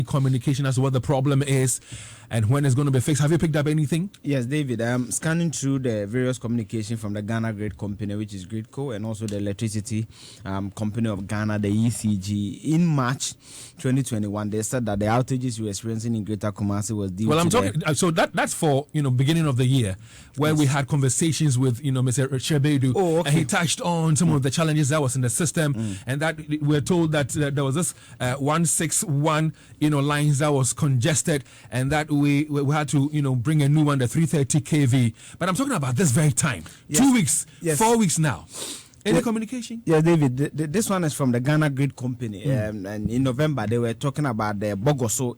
communication as to what the problem is and when it's going to be fixed. Have you picked up anything? Yes, David. I'm scanning through the various communication from the Ghana Grid Company, which is Gridco, and also the Electricity Company of Ghana, the ECG. In March 2021, they said that the outages we were experiencing in Greater Kumasi was due I'm to talking. So that's for beginning of the year, where we had conversations with Mr. Shebedu, and he touched on some of the challenges that was in the system, and that we're told that there was this 161 lines that was congested, and that we had to bring a new one, the 330 kV. But I'm talking about this very time, 2 weeks, 4 weeks now. Any communication? Yeah, David, this one is from the Ghana Grid Company, and in November they were talking about the Bogoso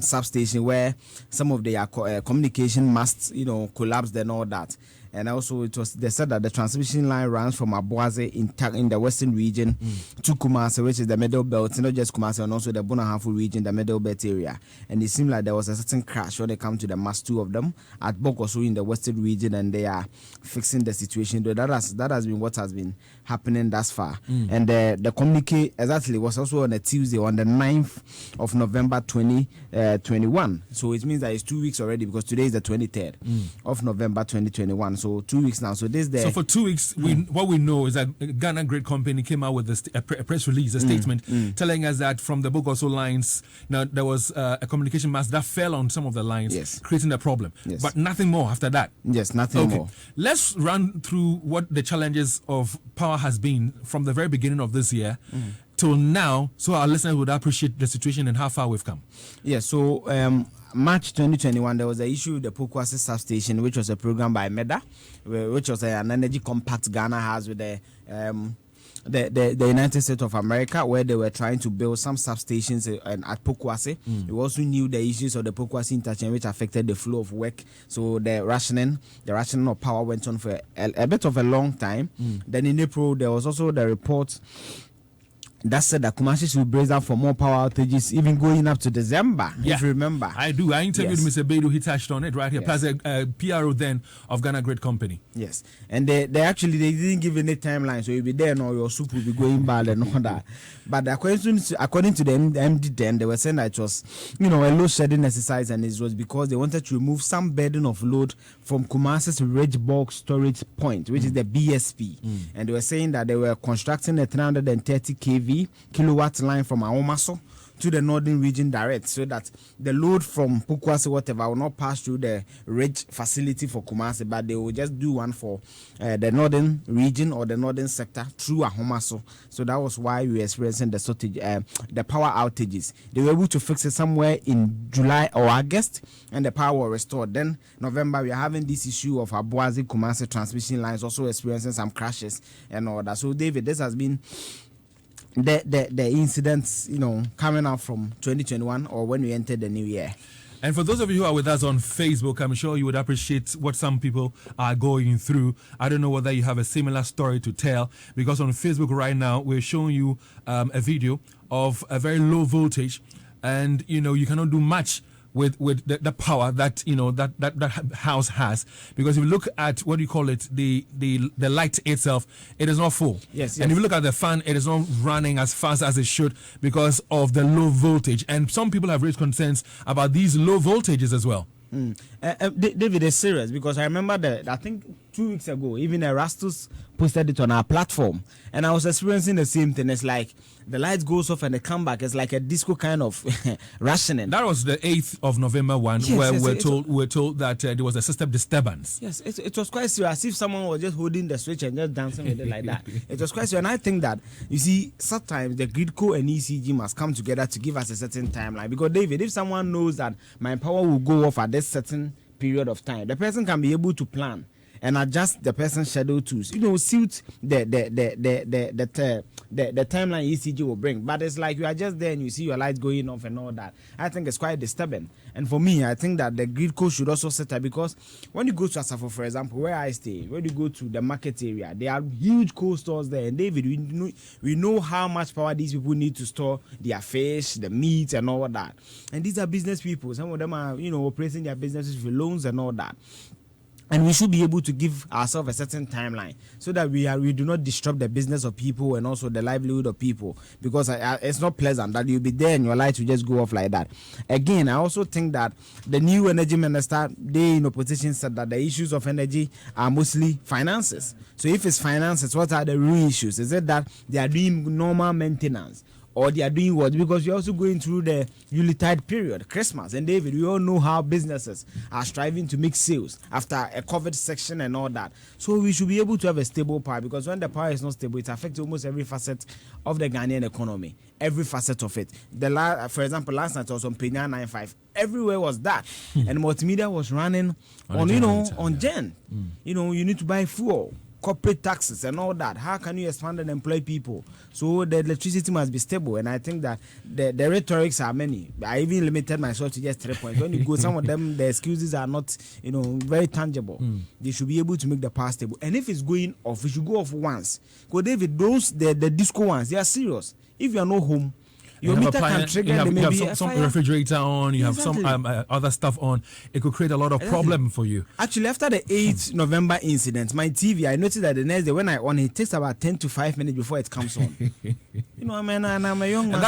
substation, where some of their communication masts collapsed and all that. And also they said that the transmission line runs from Abuaze in the western region to Kumasi, which is the middle belt, not just Kumasi, and also the Bonahafu region, the middle belt area. And it seemed like there was a certain crash when it comes to the mast, two of them at Bogoso in the western region, and they are fixing the situation. That has been what has been happening thus far. And the communique exactly was also on a Tuesday, on the 9th of November 2021. So it means that it's 2 weeks already, because today is the 23rd of November 2021. So 2 weeks now. So for 2 weeks, what we know is that Ghana Grid Company came out with a press release, a statement telling us that from the Bogoso lines, now there was a communication mast that fell on some of the lines, creating a problem. But nothing more after that. Yes, nothing more. Let's run through what the challenges of power has been from the very beginning of this year till now, so our listeners would appreciate the situation and how far we've come. Yes, so March 2021, there was an issue with the Pokwase substation, which was a program by MEDA, which was an energy compact Ghana has with the United States of America, where they were trying to build some substations at Pokwase. We also knew the issues of the Pokwase interchange, which affected the flow of work. So the rationing of power went on for a bit of a long time. Then in April, there was also the report that said that Kumasi should brace out for more power outages, even going up to December, if you remember. I do. I interviewed Mr. Bedu. He touched on it right here. Plus a PRO then of Ghana Grid Company. Yes. And they didn't give any timeline, so you'll be there and all your soup will be going bad and all that. But according to the MD then, they were saying that it was, a load shedding exercise, and it was because they wanted to remove some burden of load from Kumasi's Ridge Bulk Storage Point, which is the BSP. And they were saying that they were constructing a 330 kV kilowatt line from Ahomaso to the northern region direct, so that the load from Pokwase whatever will not pass through the Ridge facility for Kumasi, but they will just do one for the northern region or the northern sector through Ahomaso. So that was why we were experiencing the power outages. They were able to fix it somewhere in July or August, and the power was restored. Then November, we are having this issue of Abuaze Kumasi transmission lines also experiencing some crashes and all that. So David, this has been the incidents, coming out from 2021 or when we entered the new year. And for those of you who are with us on Facebook, I'm sure you would appreciate what some people are going through. I don't know whether you have a similar story to tell, because on Facebook right now, we're showing you a video of a very low voltage, and, you cannot do much with the power that that house has, because if you look at what do you call it, the light itself, it is not full. Yes. And if you look at the fan, it is not running as fast as it should because of the low voltage. And some people have raised concerns about these low voltages as well. David, is serious, because I remember I think 2 weeks ago, even Erastus posted it on our platform, and I was experiencing the same thing. It's like the lights goes off and they come back. It's like a disco kind of rationing. That was the 8th of November one, where we're told that there was a system disturbance. Yes, it was quite serious, as if someone was just holding the switch and just dancing with it like that. It was quite serious, and I think that, you see, sometimes the Gridco and ECG must come together to give us a certain timeline. Because David, if someone knows that my power will go off at this certain period of time, the person can be able to plan and adjust the person's schedule to suit the timeline ECG will bring. But it's like you are just there and you see your lights going off and all that. I think it's quite disturbing. And for me, I think that the grid code should also set up, because when you go to Asafo, for example, where I stay, when you go to the market area, there are huge cold stores there. And David, we know how much power these people need to store their fish, the meat and all that. And these are business people. Some of them are, operating their businesses with loans and all that. And we should be able to give ourselves a certain timeline so that we do not disrupt the business of people and also the livelihood of people, because it's not pleasant that you'll be there and your lights will just go off like that. Again, I also think that the new energy minister, they in opposition, said that the issues of energy are mostly finances. So if it's finances, what are the real issues? Is it that they are doing normal maintenance? Or they are doing what? Because you're also going through the Yuletide period, Christmas. And David, we all know how businesses are striving to make sales after a COVID section and all that. So we should be able to have a stable power, because when the power is not stable, it affects almost every facet of the Ghanaian economy. Every facet of it. For example, last night I was on Penya 95. Everywhere was that. And multimedia was running on Gen. You need to buy fuel, corporate taxes and all that. How can you expand and employ people? So the electricity must be stable. And I think that the rhetorics are many. I even limited myself to just 3 points. When you go, some of them, the excuses are not, very tangible. They should be able to make the power stable. And if it's going off, it should go off once. Because David, the disco ones, they are serious. If you are not home, your meter can trigger. You have some refrigerator on, you have some other stuff on. It could create a lot of problem for you. Actually, after the 8th November incident, my TV, I noticed that the next day when I on it takes about 10 to 5 minutes before it comes on. And I'm a young man.